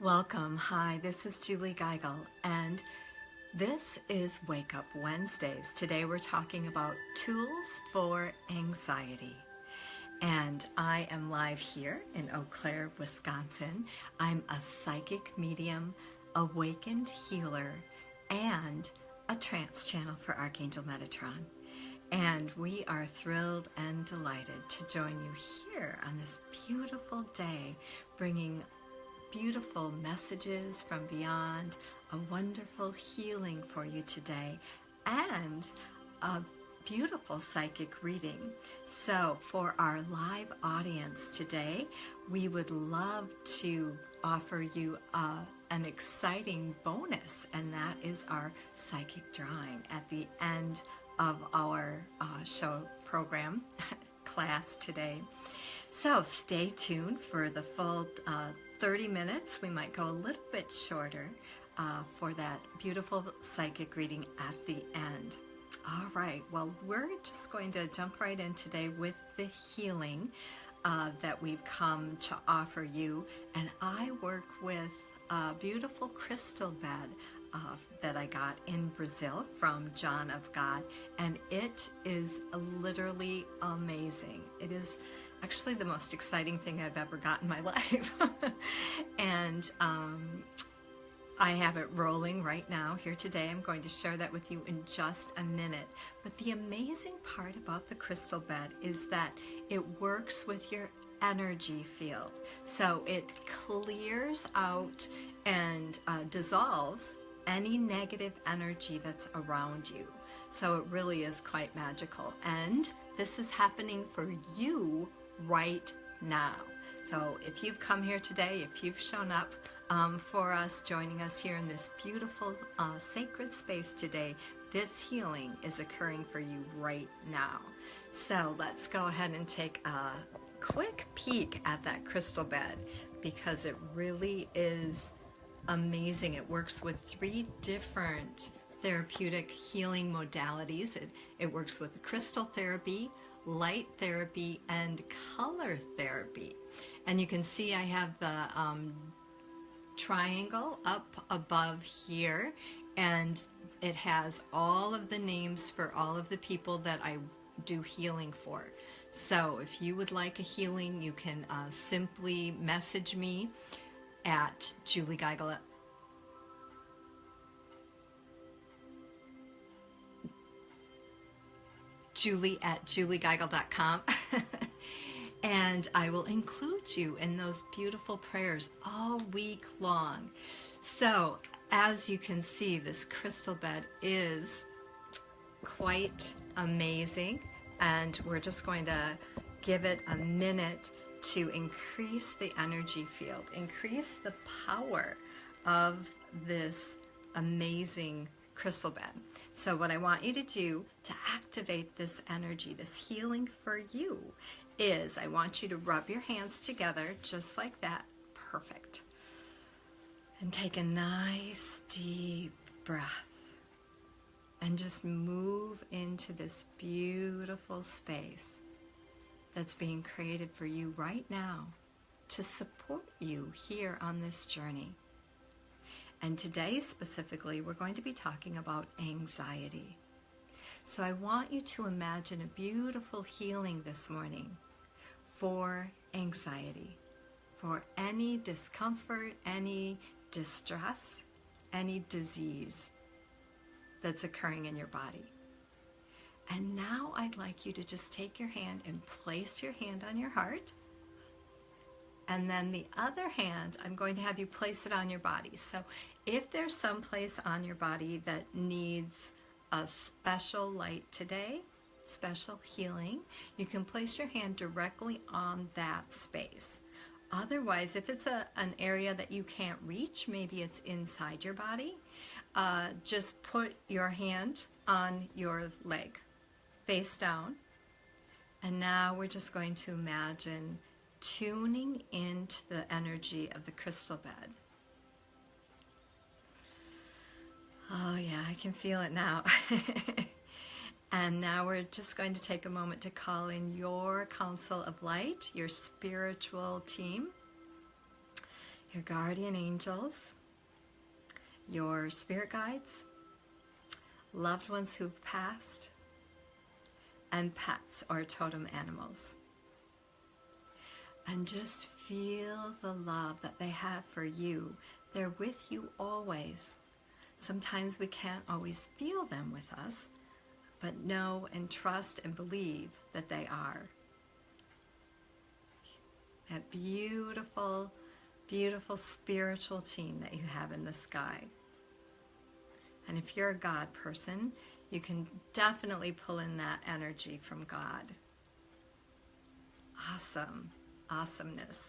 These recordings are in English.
Welcome. Hi, this is Julie Geigle, and this is Wake Up Wednesdays. Today we're talking about tools for anxiety. And I am live here in Eau Claire, Wisconsin. I'm a psychic medium, awakened healer, and a trance channel for Archangel Metatron. And we are thrilled and delighted to join you here on this beautiful day, bringing beautiful messages from beyond, a wonderful healing for you today, and a beautiful psychic reading. So for our live audience today, we would love to offer you an exciting bonus, and that is our psychic drawing at the end of our show program class today. So stay tuned for the full 30 minutes. We might go a little bit shorter for that beautiful psychic reading at the end. All right, well, we're just going to jump right in today with the healing that we've come to offer you. And I work with a beautiful crystal bed that I got in Brazil from John of God, and it is literally amazing. It is actually the most exciting thing I've ever got in my life. And I have it rolling right now here today. I'm going to share that with you in just a minute. But the amazing part about the crystal bed is that it works with your energy field. So it clears out and dissolves any negative energy that's around you. So it really is quite magical. And this is happening for you right now. So if you've come here today, if you've shown up for us, joining us here in this beautiful sacred space today, this healing is occurring for you right now. So let's go ahead and take a quick peek at that crystal bed, because it really is amazing. It works with 3 different therapeutic healing modalities. It works with crystal therapy, light therapy, and color therapy. And you can see I have the triangle up above here, and it has all of the names for all of the people that I do healing for. So if you would like a healing, you can simply message me at Julie Geigle julie@juliegeigel.com and I will include you in those beautiful prayers all week long. So as you can see, this crystal bed is quite amazing, and we're just going to give it a minute to increase the energy field, increase the power of this amazing crystal bed. So what I want you to do to activate this energy, this healing for you, is I want you to rub your hands together just like that. Perfect. And take a nice deep breath and just move into this beautiful space that's being created for you right now to support you here on this journey. And today specifically, we're going to be talking about anxiety. So I want you to imagine a beautiful healing this morning for anxiety, for any discomfort, any distress, any disease that's occurring in your body. And now I'd like you to just take your hand and place your hand on your heart. And then the other hand, I'm going to have you place it on your body. So if there's some place on your body that needs a special light today, special healing, you can place your hand directly on that space. Otherwise, if it's an area that you can't reach, maybe it's inside your body, just put your hand on your leg, face down. And now we're just going to imagine tuning into the energy of the crystal bed. Oh yeah, I can feel it now. And now we're just going to take a moment to call in your council of light, your spiritual team, your guardian angels, your spirit guides, loved ones who've passed, and pets or totem animals. And just feel the love that they have for you. They're with you always. Sometimes we can't always feel them with us, but know and trust and believe that they are. That beautiful, beautiful spiritual team that you have in the sky. And if you're a God person, you can definitely pull in that energy from God. Awesome. Awesomeness.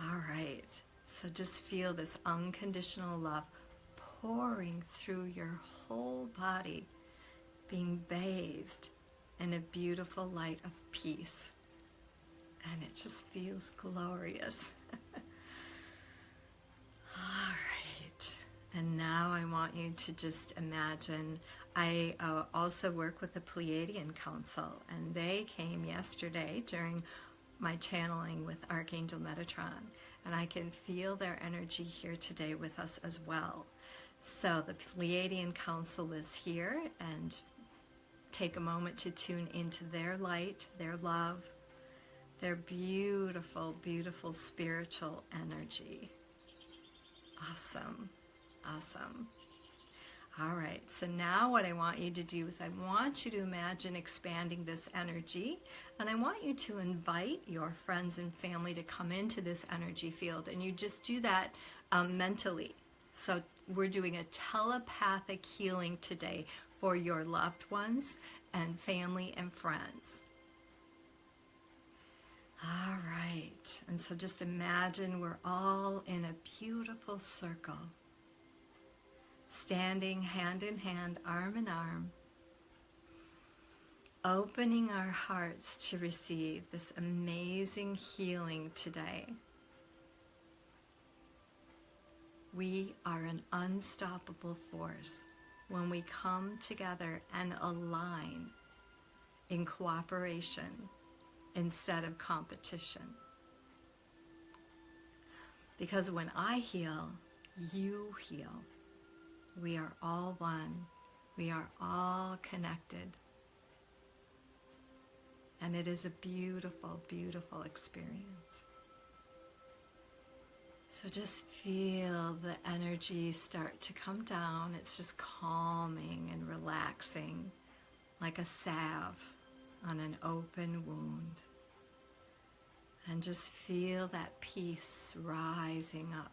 All right. So just feel this unconditional love pouring through your whole body, being bathed in a beautiful light of peace. And it just feels glorious. All right. And now I want you to just imagine, I also work with the Pleiadian Council, and they came yesterday during my channeling with Archangel Metatron, and I can feel their energy here today with us as well. So the Pleiadian Council is here, and take a moment to tune into their light, their love, their beautiful, beautiful spiritual energy. Awesome. Awesome. All right, so now what I want you to do is I want you to imagine expanding this energy, and I want you to invite your friends and family to come into this energy field, and you just do that mentally. So we're doing a telepathic healing today for your loved ones and family and friends. All right, and so just imagine we're all in a beautiful circle, standing hand in hand, arm in arm, opening our hearts to receive this amazing healing today. We are an unstoppable force when we come together and align in cooperation instead of competition. Because when I heal, you heal. We are all one. We are all connected. And it is a beautiful, beautiful experience. So just feel the energy start to come down. It's just calming and relaxing, like a salve on an open wound. And just feel that peace rising up.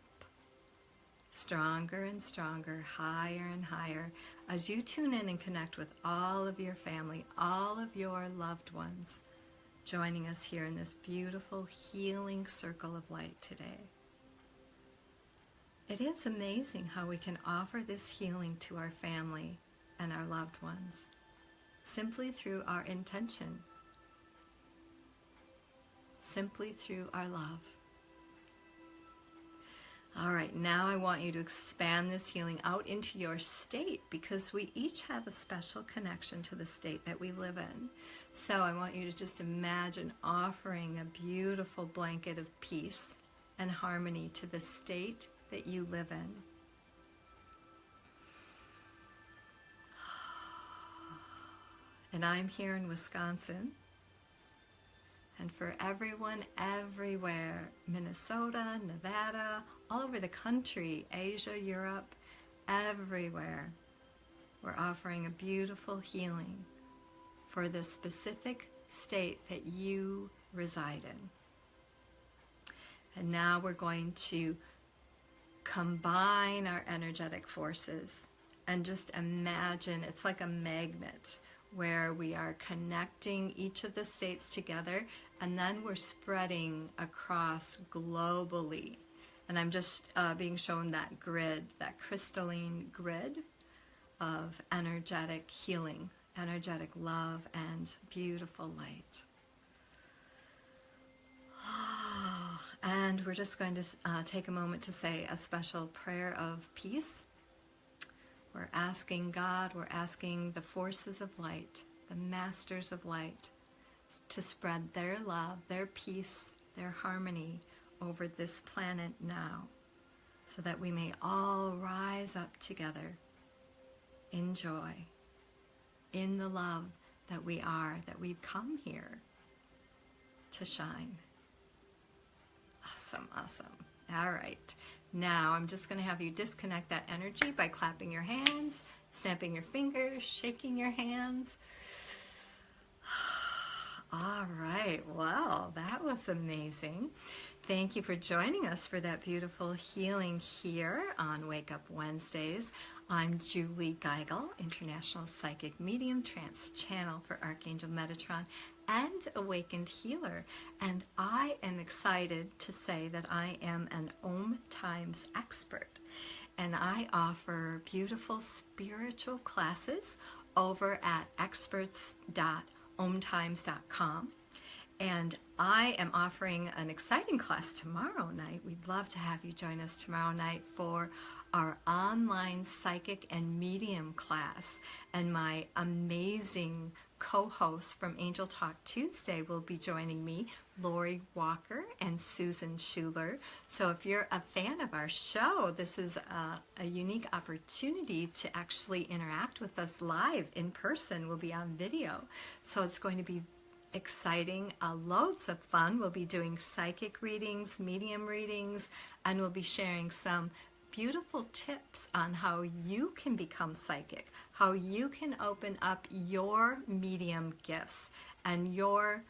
Stronger and stronger, higher and higher, as you tune in and connect with all of your family, all of your loved ones, joining us here in this beautiful healing circle of light today. It is amazing how we can offer this healing to our family and our loved ones, simply through our intention, simply through our love. All right, now I want you to expand this healing out into your state, because we each have a special connection to the state that we live in. So I want you to just imagine offering a beautiful blanket of peace and harmony to the state that you live in. And I'm here in Wisconsin. And for everyone everywhere, Minnesota, Nevada, all over the country, Asia, Europe, everywhere, we're offering a beautiful healing for the specific state that you reside in. And now we're going to combine our energetic forces and just imagine it's like a magnet where we are connecting each of the states together, and then we're spreading across globally. And I'm just being shown that grid, that crystalline grid of energetic healing, energetic love, and beautiful light. And we're just going to take a moment to say a special prayer of peace. We're asking God, we're asking the forces of light, the masters of light, to spread their love, their peace, their harmony over this planet now, so that we may all rise up together in joy, in the love that we are, that we've come here to shine. Awesome, awesome. All right. Now I'm just going to have you disconnect that energy by clapping your hands, snapping your fingers, shaking your hands. All right. Well, that was amazing. Thank you for joining us for that beautiful healing here on Wake Up Wednesdays. I'm Julie Geigle, International Psychic Medium, Trance Channel for Archangel Metatron and Awakened Healer. And I am excited to say that I am an Om Times expert. And I offer beautiful spiritual classes over at experts.omtimes.com. And I am offering an exciting class tomorrow night. We'd love to have you join us tomorrow night for our online psychic and medium class. And my amazing co-hosts from Angel Talk Tuesday will be joining me, Lori Walker and Susan Schuler. So if you're a fan of our show, this is a unique opportunity to actually interact with us live in person. We'll be on video. So it's going to be exciting, loads of fun. We'll be doing psychic readings, medium readings, and we'll be sharing some beautiful tips on how you can become psychic, how you can open up your medium gifts and your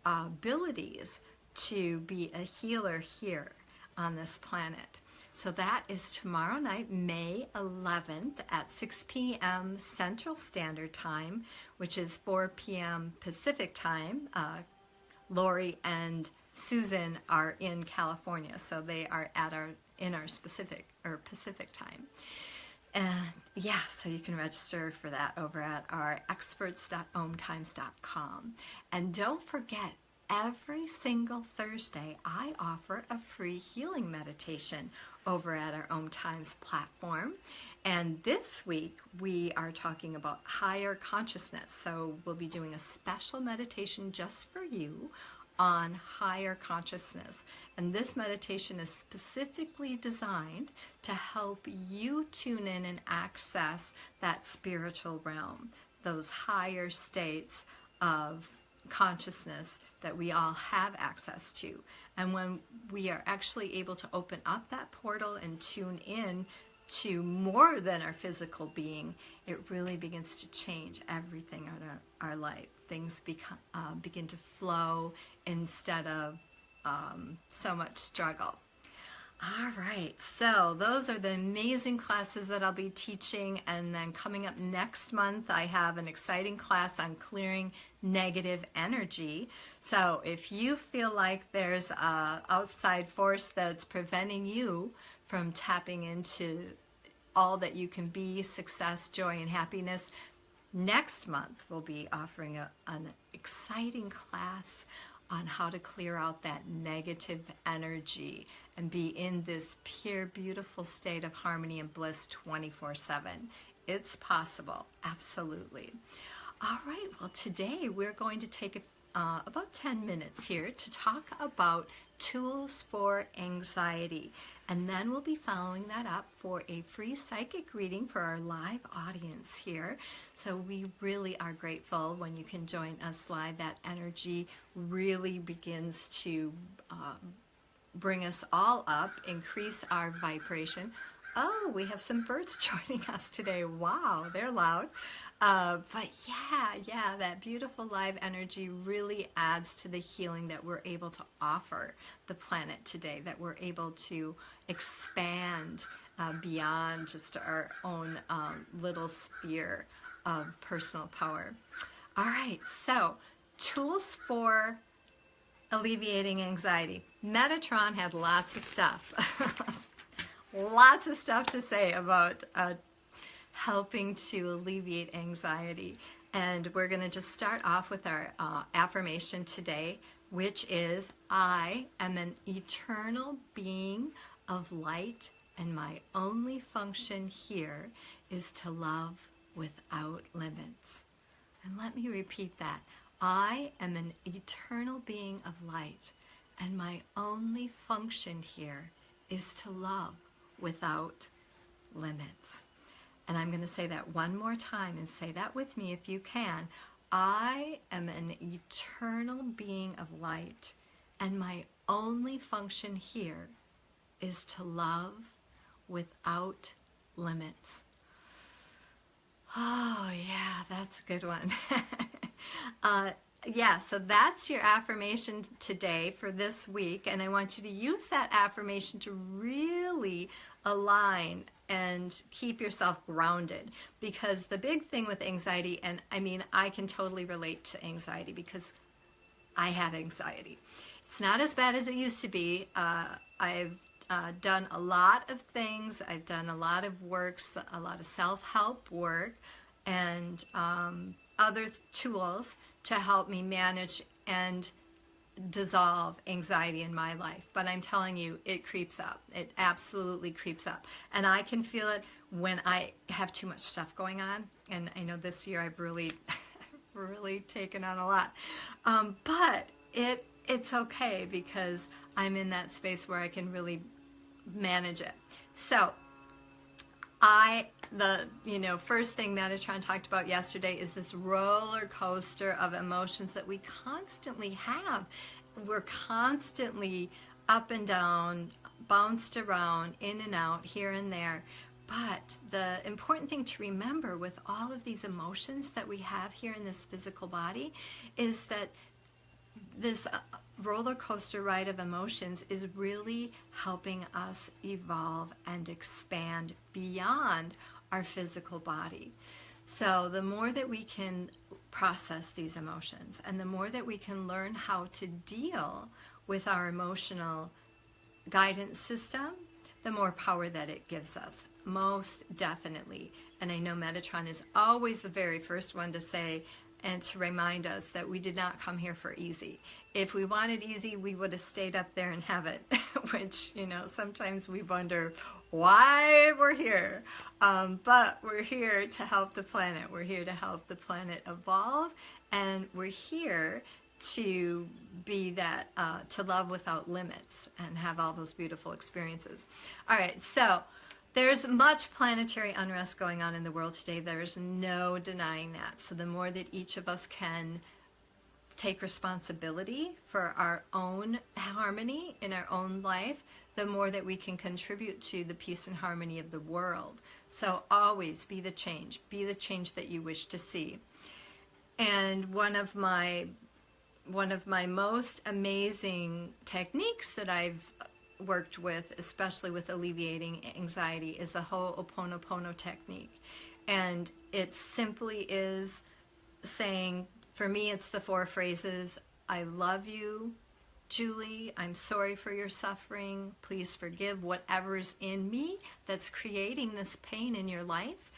abilities to be a healer here on this planet. So that is tomorrow night, May 11th at 6 p.m. Central Standard Time, which is 4 p.m. Pacific Time. Lori and Susan are in California, so they are at in our Pacific Time. And yeah, so you can register for that over at our experts.omtimes.com. And don't forget, every single Thursday, I offer a free healing meditation over at our Om Times platform. And this week, we are talking about higher consciousness. So we'll be doing a special meditation just for you on higher consciousness. And this meditation is specifically designed to help you tune in and access that spiritual realm, those higher states of consciousness that we all have access to. And when we are actually able to open up that portal and tune in to more than our physical being, it really begins to change everything in our life. Things begin to flow instead of so much struggle. All right, so those are the amazing classes that I'll be teaching. And then coming up next month, I have an exciting class on clearing negative energy. So if you feel like there's an outside force that's preventing you from tapping into all that you can be, success, joy, and happiness, next month we'll be offering an exciting class on how to clear out that negative energy and be in this pure, beautiful state of harmony and bliss 24/7. It's possible, absolutely. All right, well, today we're going to take about 10 minutes here to talk about tools for anxiety. And then we'll be following that up for a free psychic reading for our live audience here. So we really are grateful when you can join us live. That energy really begins to bring us all up, increase our vibration. Oh, we have some birds joining us today. Wow, they're loud. But yeah, that beautiful live energy really adds to the healing that we're able to offer the planet today, that we're able to expand beyond just our own little sphere of personal power. All right, so tools for alleviating anxiety. Metatron had lots of stuff. Lots of stuff to say about helping to alleviate anxiety. And we're going to just start off with our affirmation today, which is, I am an eternal being of light, and my only function here is to love without limits. And let me repeat that. I am an eternal being of light, and my only function here is to love without limits. And I'm going to say that one more time, and say that with me if you can. I am an eternal being of light, and my only function here is to love without limits. Oh yeah, that's a good one. Yeah, so that's your affirmation today for this week, and I want you to use that affirmation to really align and keep yourself grounded, because the big thing with anxiety, and I mean, I can totally relate to anxiety because I have anxiety. It's not as bad as it used to be. I've done a lot of things. I've done a lot of works, a lot of self-help work, and other tools to help me manage and dissolve anxiety in my life. But I'm telling you, it creeps up. It absolutely creeps up. And I can feel it when I have too much stuff going on. And I know this year I've really, really taken on a lot. But it's okay, because I'm in that space where I can really manage it. So the first thing Metatron talked about yesterday is this roller coaster of emotions that we constantly have. We're constantly up and down, bounced around, in and out, here and there. But the important thing to remember with all of these emotions that we have here in this physical body is that this roller coaster ride of emotions is really helping us evolve and expand beyond our physical body. So the more that we can process these emotions, and the more that we can learn how to deal with our emotional guidance system, the more power that it gives us, most definitely. And I know Metatron is always the very first one to say and to remind us that we did not come here for easy. If we wanted easy, we would have stayed up there and have it, which, sometimes we wonder why we're here. But we're here to help the planet. We're here to help the planet evolve, and we're here to be that, to love without limits and have all those beautiful experiences. All right, so there's much planetary unrest going on in the world today. There's no denying that. So the more that each of us can take responsibility for our own harmony in our own life, the more that we can contribute to the peace and harmony of the world. So always be the change that you wish to see. And one of my most amazing techniques that I've worked with, especially with alleviating anxiety, is the Ho'oponopono technique. And it simply is saying, for me, it's the 4 phrases: I love you, Julie. I'm sorry for your suffering. Please forgive whatever is in me that's creating this pain in your life.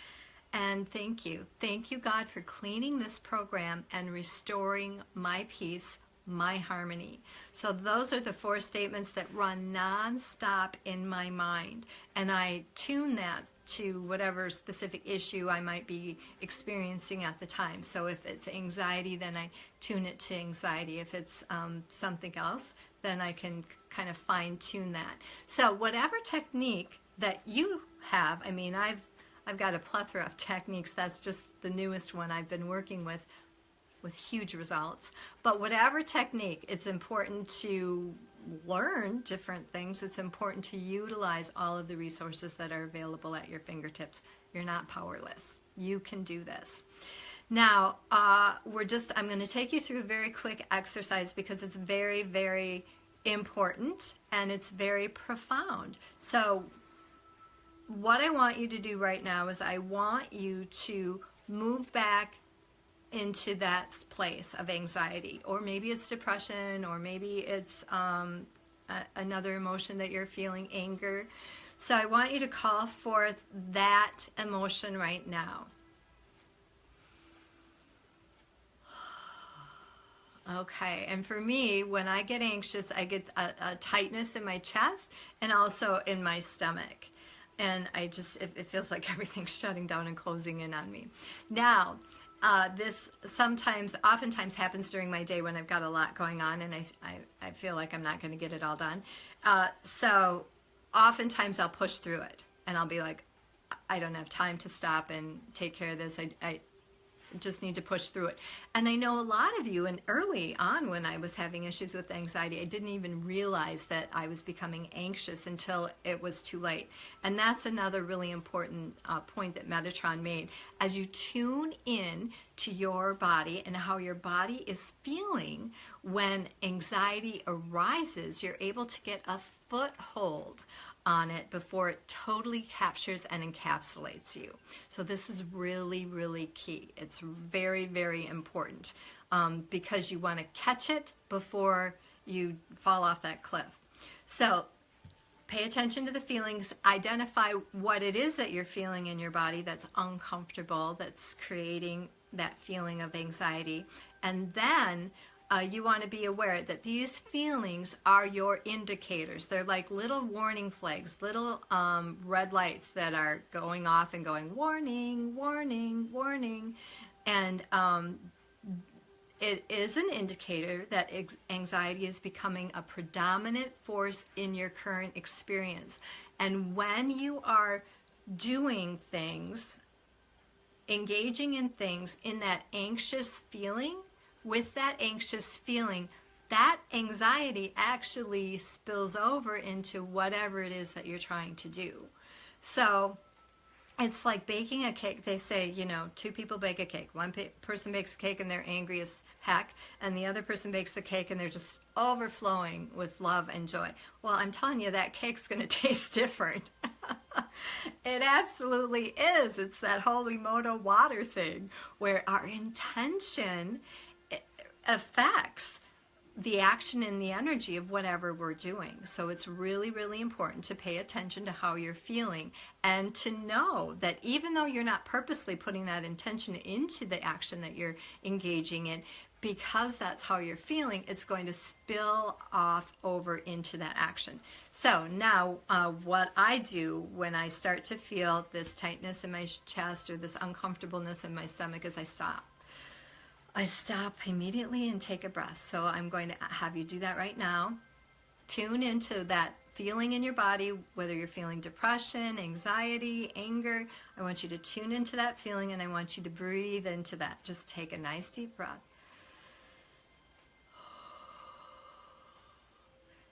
And thank you. Thank you, God, for cleaning this program and restoring my peace, my harmony. So those are the 4 statements that run nonstop in my mind. And I tune that to whatever specific issue I might be experiencing at the time. So if it's anxiety, then I tune it to anxiety. If it's something else, then I can kind of fine tune that. So whatever technique that you have, I mean, I've got a plethora of techniques. That's just the newest one I've been working with huge results. But whatever technique, it's important to learn different things. It's important to utilize all of the resources that are available at your fingertips. You're not powerless. You can do this. Now, I'm going to take you through a very quick exercise because it's very, very important and it's very profound. So what I want you to do right now is I want you to move back into that place of anxiety, or maybe it's depression, or maybe it's another emotion that you're feeling, anger. So I want you to call forth that emotion right now. Okay, and for me, when I get anxious, I get a tightness in my chest and also in my stomach. And it feels like everything's shutting down and closing in on me. Now, this oftentimes happens during my day when I've got a lot going on and I feel like I'm not going to get it all done. So oftentimes I'll push through it and I'll be like, I don't have time to stop and take care of this. I just need to push through it. And I know a lot of you, and early on when I was having issues with anxiety, I didn't even realize that I was becoming anxious until it was too late. And that's another really important point that Metatron made. As you tune in to your body and how your body is feeling when anxiety arises, you're able to get a foothold on it before it totally captures and encapsulates you. So this is really, really key. It's very, very important because you want to catch it before you fall off that cliff. So pay attention to the feelings, identify what it is that you're feeling in your body that's uncomfortable, that's creating that feeling of anxiety, and then you want to be aware that these feelings are your indicators. They're like little warning flags, little red lights that are going off and going, warning, warning, warning. And it is an indicator that anxiety is becoming a predominant force in your current experience. And when you are doing things, engaging in things in that anxious feeling, with that anxious feeling, that anxiety actually spills over into whatever it is that you're trying to do. So it's like baking a cake. They say, you know, two people bake a cake. One person bakes a cake and they're angry as heck, and the other person bakes the cake and they're just overflowing with love and joy. Well, I'm telling you, that cake's going to taste different. It absolutely is. It's that holy moto water thing where our intention affects the action and the energy of whatever we're doing. So it's really, really important to pay attention to how you're feeling and to know that even though you're not purposely putting that intention into the action that you're engaging in, because that's how you're feeling, it's going to spill off over into that action. So now what I do when I start to feel this tightness in my chest or this uncomfortableness in my stomach is I stop. I stop immediately and take a breath. So I'm going to have you do that right now. Tune into that feeling in your body, whether you're feeling depression, anxiety, anger. I want you to tune into that feeling and I want you to breathe into that. Just take a nice deep breath.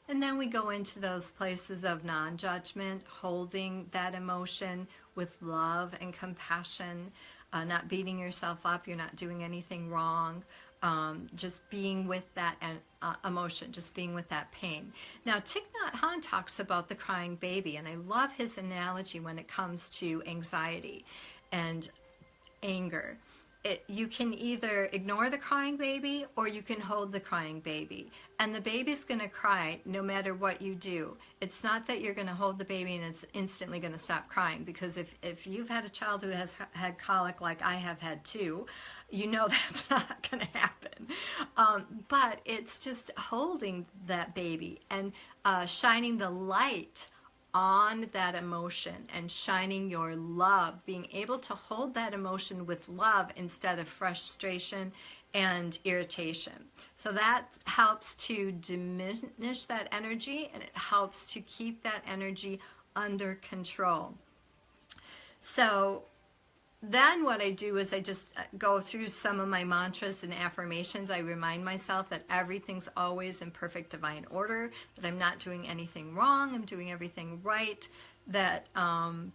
And then we go into those places of non-judgment, holding that emotion with love and compassion. Not beating yourself up, you're not doing anything wrong, just being with that emotion, just being with that pain. Now, Thich Nhat Hanh talks about the crying baby, and I love his analogy when it comes to anxiety and anger. You can either ignore the crying baby or you can hold the crying baby. And the baby's going to cry no matter what you do. It's not that you're going to hold the baby and it's instantly going to stop crying, because if you've had a child who has had colic like I have had too, you know that's not going to happen. But it's just holding that baby and shining the light on that emotion and shining your love, being able to hold that emotion with love instead of frustration and irritation. So that helps to diminish that energy and it helps to keep that energy under control. So then what I do is I just go through some of my mantras and affirmations. I remind myself that everything's always in perfect divine order, that I'm not doing anything wrong, I'm doing everything right, that out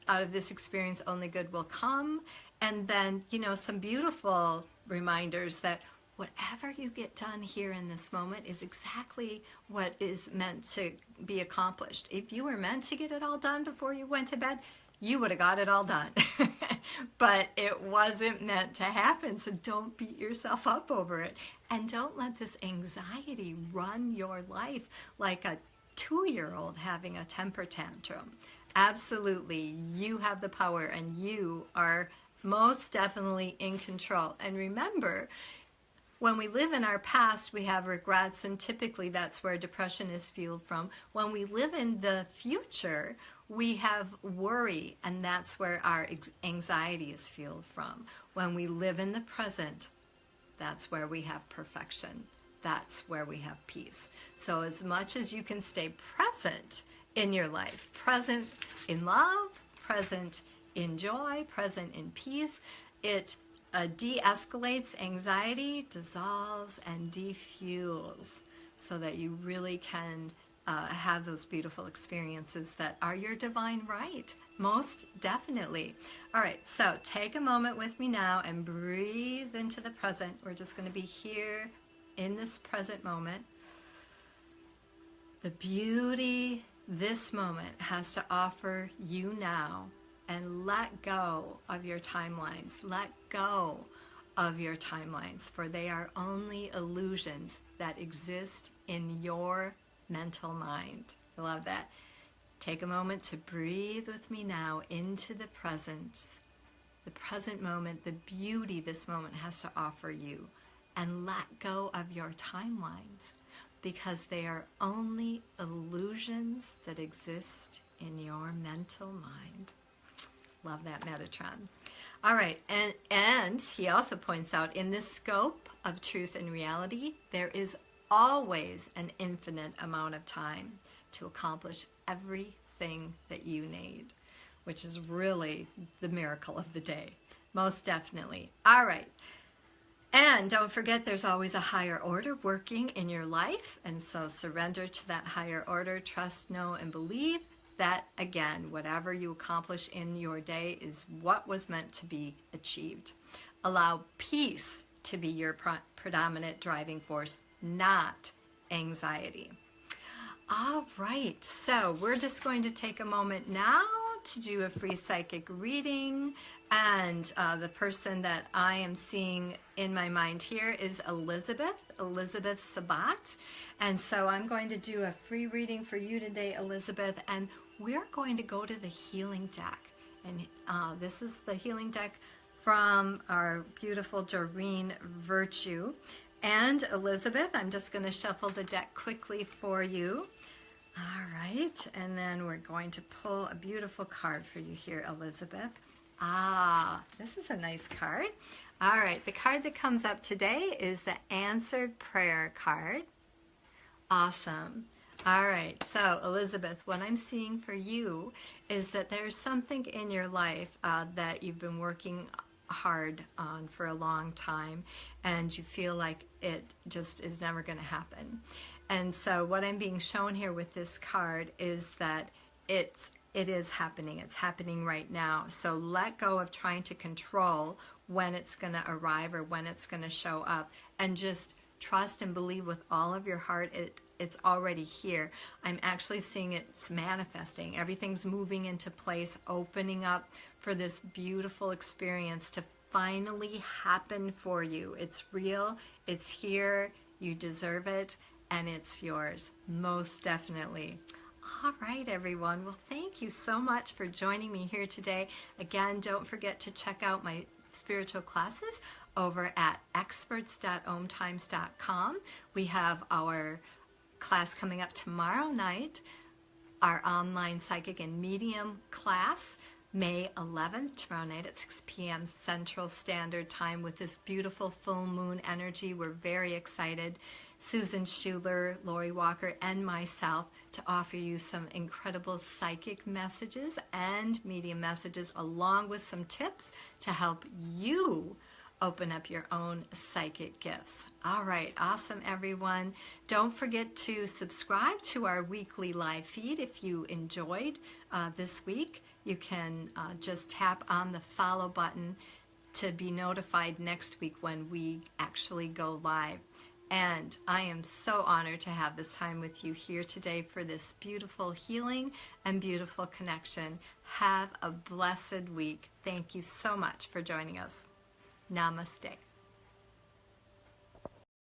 of this experience only good will come. And then, you know, some beautiful reminders that whatever you get done here in this moment is exactly what is meant to be accomplished. If you were meant to get it all done before you went to bed, you would have got it all done. But it wasn't meant to happen, so don't beat yourself up over it. And don't let this anxiety run your life like a 2-year-old having a temper tantrum. Absolutely, you have the power and you are most definitely in control. And remember, when we live in our past, we have regrets, and typically that's where depression is fueled from. When we live in the future, we have worry, and that's where our anxiety is fueled from. When we live in the present, that's where we have perfection. That's where we have peace. So as much as you can stay present in your life, present in love, present in joy, present in peace, it de-escalates anxiety, dissolves, and defuels so that you really can have those beautiful experiences that are your divine right. Most definitely. All right, so take a moment with me now and breathe into the present. We're just going to be here in this present moment. The beauty this moment has to offer you now, and let go of your timelines. Let go of your timelines, for they are only illusions that exist in your mental mind. I love that. Take a moment to breathe with me now into the present moment, the beauty this moment has to offer you, and let go of your timelines, because they are only illusions that exist in your mental mind. Love that, Metatron. All right, and he also points out, in this scope of truth and reality, there is always an infinite amount of time to accomplish everything that you need, which is really the miracle of the day. Most definitely. All right. And don't forget, there's always a higher order working in your life. And so surrender to that higher order. Trust, know, and believe that, again, whatever you accomplish in your day is what was meant to be achieved. Allow peace to be your predominant driving force, not anxiety. All right, so we're just going to take a moment now to do a free psychic reading, and the person that I am seeing in my mind here is Elizabeth Sabat, and so I'm going to do a free reading for you today, Elizabeth, and we're going to go to the healing deck, and this is the healing deck from our beautiful Doreen Virtue. And Elizabeth, I'm just going to shuffle the deck quickly for you. All right, and then we're going to pull a beautiful card for you here, Elizabeth. Ah, this is a nice card. All right, the card that comes up today is the Answered Prayer card. Awesome. All right, so Elizabeth, what I'm seeing for you is that there's something in your life that you've been working hard on for a long time, and you feel like it just is never going to happen. And so what I'm being shown here with this card is that it is happening. It's happening right now. So let go of trying to control when it's going to arrive or when it's going to show up, and just trust and believe with all of your heart it's already here. I'm actually seeing it's manifesting. Everything's moving into place, opening up for this beautiful experience to finally happen for you. It's real, it's here, you deserve it, and it's yours, most definitely. All right, everyone. Well, thank you so much for joining me here today. Again, don't forget to check out my spiritual classes over at experts.omtimes.com. We have our class coming up tomorrow night, our online psychic and medium class, May 11th, tomorrow night at 6 p.m. Central Standard Time, with this beautiful full moon energy. We're very excited, Susan Schuler, Lori Walker, and myself, to offer you some incredible psychic messages and medium messages, along with some tips to help you open up your own psychic gifts. All right, awesome, everyone. Don't forget to subscribe to our weekly live feed. If you enjoyed this week, you can just tap on the follow button to be notified next week when we actually go live. And I am so honored to have this time with you here today for this beautiful healing and beautiful connection. Have a blessed week. Thank you so much for joining us. Namaste.